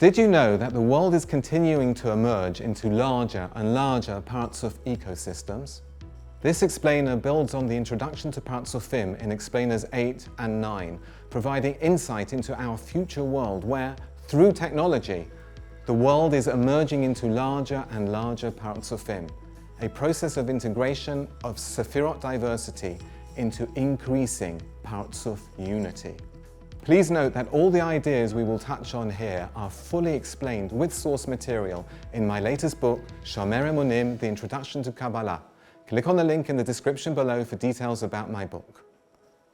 Did you know that the world is continuing to emerge into larger and larger parts of ecosystems? This explainer builds on the introduction to Partsofim in explainers 8 and 9, providing insight into our future world where, through technology, the world is emerging into larger and larger Partsofim, a process of integration of Sefirot diversity into increasing Partsof unity. Please note that all the ideas we will touch on here are fully explained with source material in my latest book, Shomer Emunim, The Introduction to Kabbalah. Click on the link in the description below for details about my book.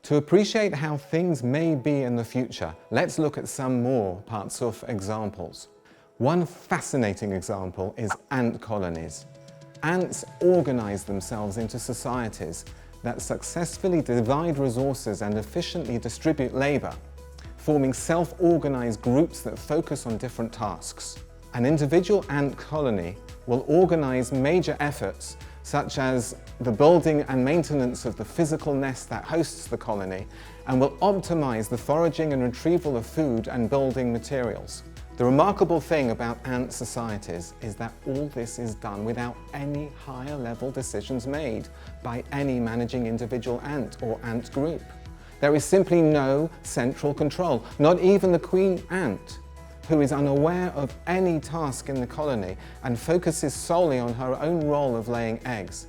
To appreciate how things may be in the future, let's look at some more Partsof examples. One fascinating example is ant colonies. Ants organize themselves into societies that successfully divide resources and efficiently distribute labor, forming self-organized groups that focus on different tasks. An individual ant colony will organize major efforts such as the building and maintenance of the physical nest that hosts the colony, and will optimize the foraging and retrieval of food and building materials. The remarkable thing about ant societies is that all this is done without any higher level decisions made by any managing individual ant or ant group. There is simply no central control, not even the queen ant, who is unaware of any task in the colony and focuses solely on her own role of laying eggs.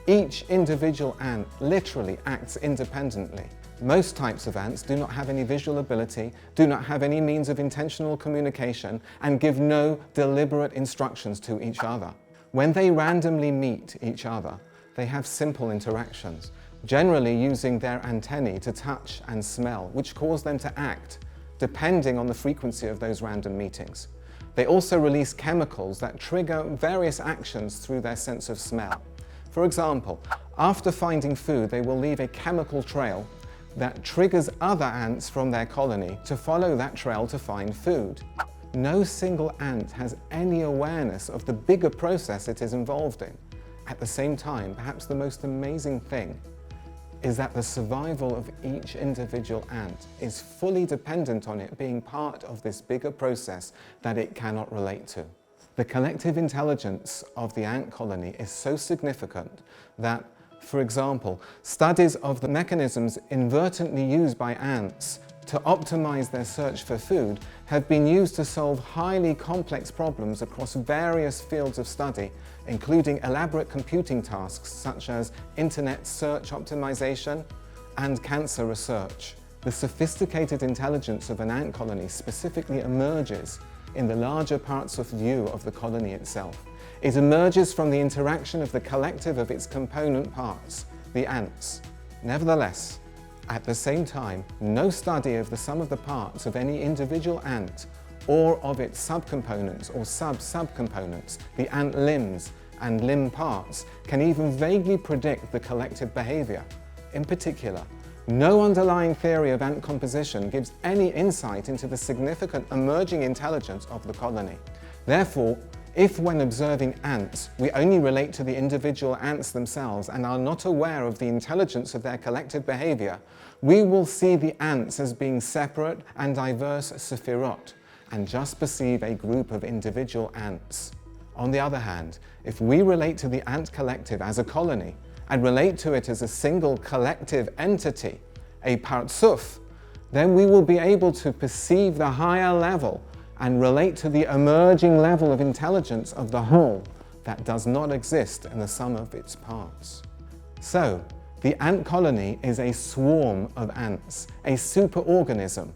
Each individual ant literally acts independently. Most types of ants do not have any visual ability, do not have any means of intentional communication, and give no deliberate instructions to each other. When they randomly meet each other, they have simple interactions, generally using their antennae to touch and smell, which cause them to act, depending on the frequency of those random meetings. They also release chemicals that trigger various actions through their sense of smell. For example, after finding food, they will leave a chemical trail that triggers other ants from their colony to follow that trail to find food. No single ant has any awareness of the bigger process it is involved in. At the same time, perhaps the most amazing thing is that the survival of each individual ant is fully dependent on it being part of this bigger process that it cannot relate to. The collective intelligence of the ant colony is so significant that, for example, studies of the mechanisms inadvertently used by ants to optimize their search for food have been used to solve highly complex problems across various fields of study, including elaborate computing tasks such as internet search optimization and cancer research. The sophisticated intelligence of an ant colony specifically emerges in the larger parts of view of the colony itself. It emerges from the interaction of the collective of its component parts, the ants. Nevertheless, at the same time, no study of the sum of the parts of any individual ant or of its subcomponents or sub-subcomponents, the ant limbs and limb parts, can even vaguely predict the collective behavior. In particular, no underlying theory of ant composition gives any insight into the significant emerging intelligence of the colony. Therefore, if when observing ants, we only relate to the individual ants themselves and are not aware of the intelligence of their collective behavior, we will see the ants as being separate and diverse Sefirot and just perceive a group of individual ants. On the other hand, if we relate to the ant collective as a colony and relate to it as a single collective entity, a Partsuf, then we will be able to perceive the higher level and relate to the emerging level of intelligence of the whole that does not exist in the sum of its parts. So, the ant colony is a swarm of ants, a superorganism,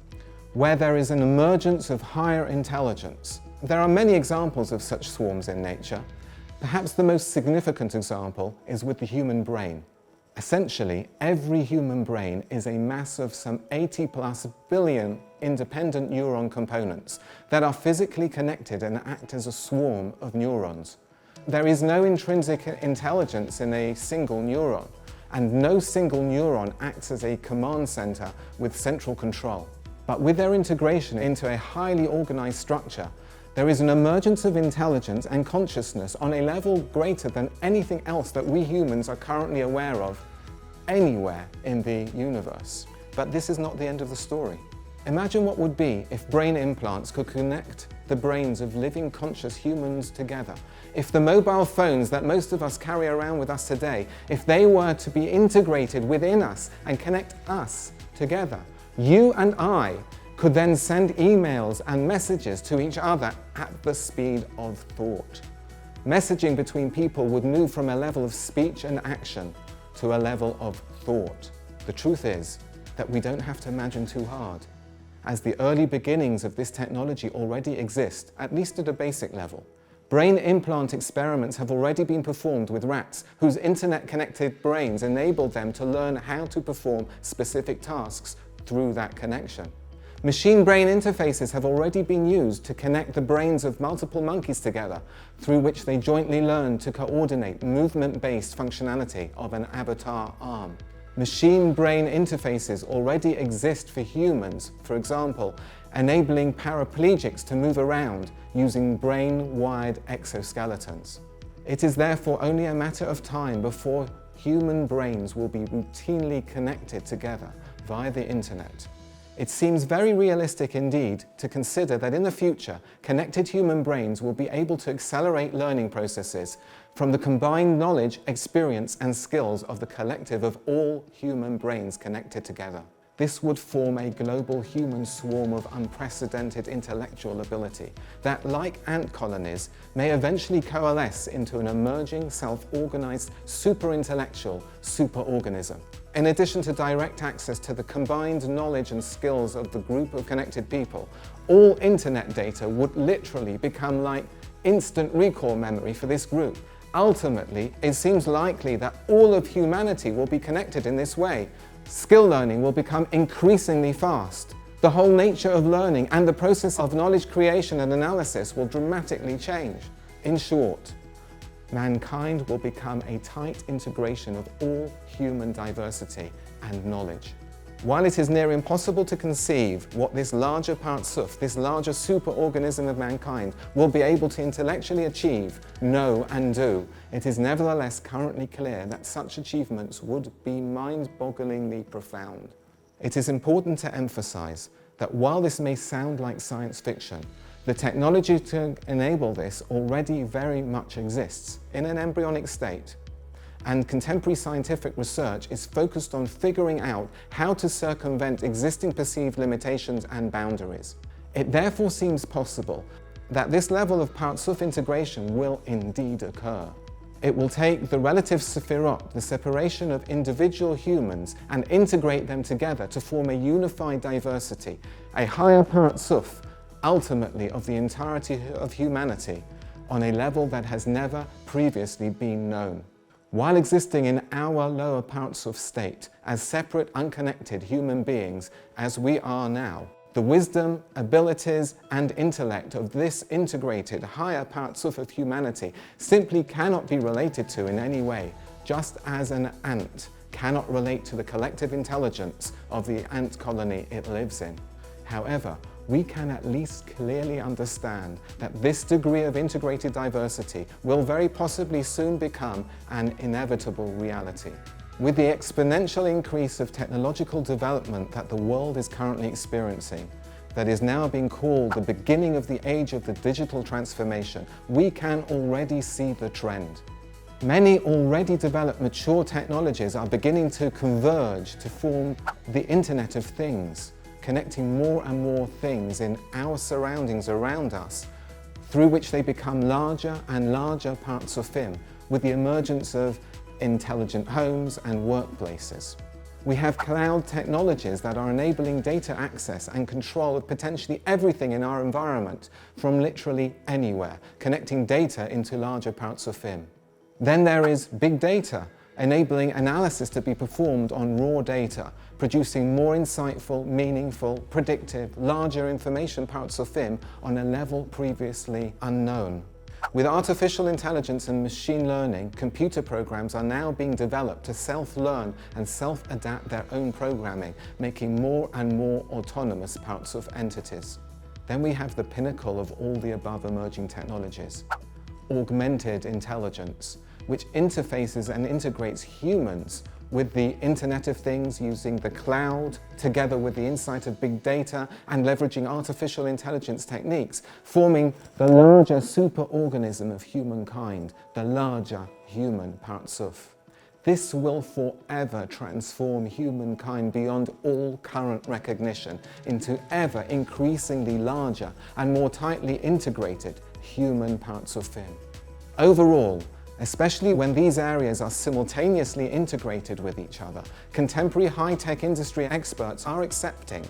where there is an emergence of higher intelligence. There are many examples of such swarms in nature. Perhaps the most significant example is with the human brain. Essentially, every human brain is a mass of some 80+ billion independent neuron components that are physically connected and act as a swarm of neurons. There is no intrinsic intelligence in a single neuron, and no single neuron acts as a command center with central control. But with their integration into a highly organized structure, there is an emergence of intelligence and consciousness on a level greater than anything else that we humans are currently aware of anywhere in the universe. But this is not the end of the story. Imagine what would be if brain implants could connect the brains of living conscious humans together. If the mobile phones that most of us carry around with us today, if they were to be integrated within us and connect us together, you and I could then send emails and messages to each other at the speed of thought. Messaging between people would move from a level of speech and action to a level of thought. The truth is that we don't have to imagine too hard, as the early beginnings of this technology already exist, at least at a basic level. Brain implant experiments have already been performed with rats whose internet-connected brains enabled them to learn how to perform specific tasks through that connection. Machine-brain interfaces have already been used to connect the brains of multiple monkeys together, through which they jointly learn to coordinate movement-based functionality of an avatar arm. Machine-brain interfaces already exist for humans, for example, enabling paraplegics to move around using brain-wired exoskeletons. It is therefore only a matter of time before human brains will be routinely connected together via the internet. It seems very realistic indeed to consider that in the future, connected human brains will be able to accelerate learning processes from the combined knowledge, experience, and skills of the collective of all human brains connected together. This would form a global human swarm of unprecedented intellectual ability that, like ant colonies, may eventually coalesce into an emerging, self-organized, super-intellectual superorganism. In addition to direct access to the combined knowledge and skills of the group of connected people, all internet data would literally become like instant recall memory for this group. Ultimately, it seems likely that all of humanity will be connected in this way. Skill learning will become increasingly fast. The whole nature of learning and the process of knowledge creation and analysis will dramatically change. In short, mankind will become a tight integration of all human diversity and knowledge. While it is near impossible to conceive what this larger Partsuf, this larger superorganism of mankind, will be able to intellectually achieve, know and do, it is nevertheless currently clear that such achievements would be mind-bogglingly profound. It is important to emphasize that while this may sound like science fiction, the technology to enable this already very much exists in an embryonic state, and contemporary scientific research is focused on figuring out how to circumvent existing perceived limitations and boundaries. It therefore seems possible that this level of Partsuf integration will indeed occur. It will take the relative Sefirot, the separation of individual humans, and integrate them together to form a unified diversity, a higher Partsuf, ultimately of the entirety of humanity, on a level that has never previously been known. While existing in our lower Partsuf state as separate, unconnected human beings as we are now, the wisdom, abilities, and intellect of this integrated higher Partsuf of humanity simply cannot be related to in any way, just as an ant cannot relate to the collective intelligence of the ant colony it lives in. However, we can at least clearly understand that this degree of integrated diversity will very possibly soon become an inevitable reality. With the exponential increase of technological development that the world is currently experiencing, that is now being called the beginning of the age of the digital transformation, we can already see the trend. Many already developed mature technologies are beginning to converge to form the Internet of Things, connecting more and more things in our surroundings around us, through which they become larger and larger Partsufim, with the emergence of intelligent homes and workplaces. We have cloud technologies that are enabling data access and control of potentially everything in our environment, from literally anywhere, connecting data into larger Partsufim. Then there is big data, enabling analysis to be performed on raw data, producing more insightful, meaningful, predictive, larger information Partsufim on a level previously unknown. With artificial intelligence and machine learning, computer programs are now being developed to self-learn and self-adapt their own programming, making more and more autonomous Partsuf entities. Then we have the pinnacle of all the above emerging technologies, augmented intelligence, which interfaces and integrates humans with the Internet of Things using the cloud, together with the insight of big data and leveraging artificial intelligence techniques, forming the larger superorganism of humankind, the larger human Parzuf. This will forever transform humankind beyond all current recognition into ever increasingly larger and more tightly integrated human Parzufim. Overall, especially when these areas are simultaneously integrated with each other, contemporary high-tech industry experts are accepting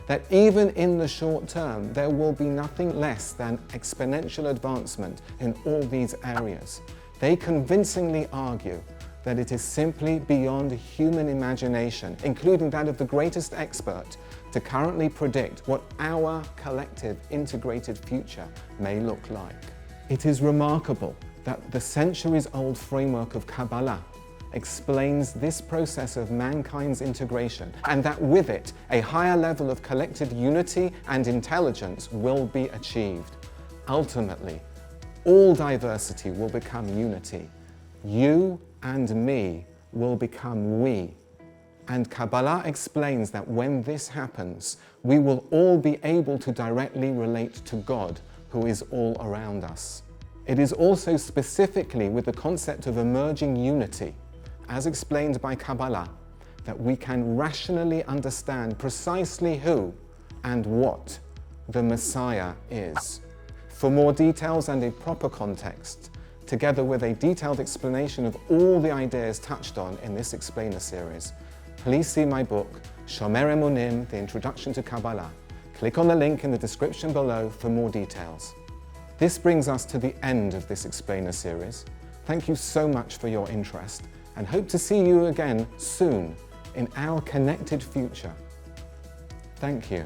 that even in the short term, there will be nothing less than exponential advancement in all these areas. They convincingly argue that it is simply beyond human imagination, including that of the greatest expert, to currently predict what our collective integrated future may look like. It is remarkable that the centuries-old framework of Kabbalah explains this process of mankind's integration, and that with it, a higher level of collective unity and intelligence will be achieved. Ultimately, all diversity will become unity. You and me will become we. And Kabbalah explains that when this happens, we will all be able to directly relate to God, who is all around us. It is also specifically with the concept of emerging unity, as explained by Kabbalah, that we can rationally understand precisely who and what the Messiah is. For more details and a proper context, together with a detailed explanation of all the ideas touched on in this explainer series, please see my book, Shomer Emunim, The Introduction to Kabbalah. Click on the link in the description below for more details. This brings us to the end of this explainer series. Thank you so much for your interest, and hope to see you again soon in our connected future. Thank you.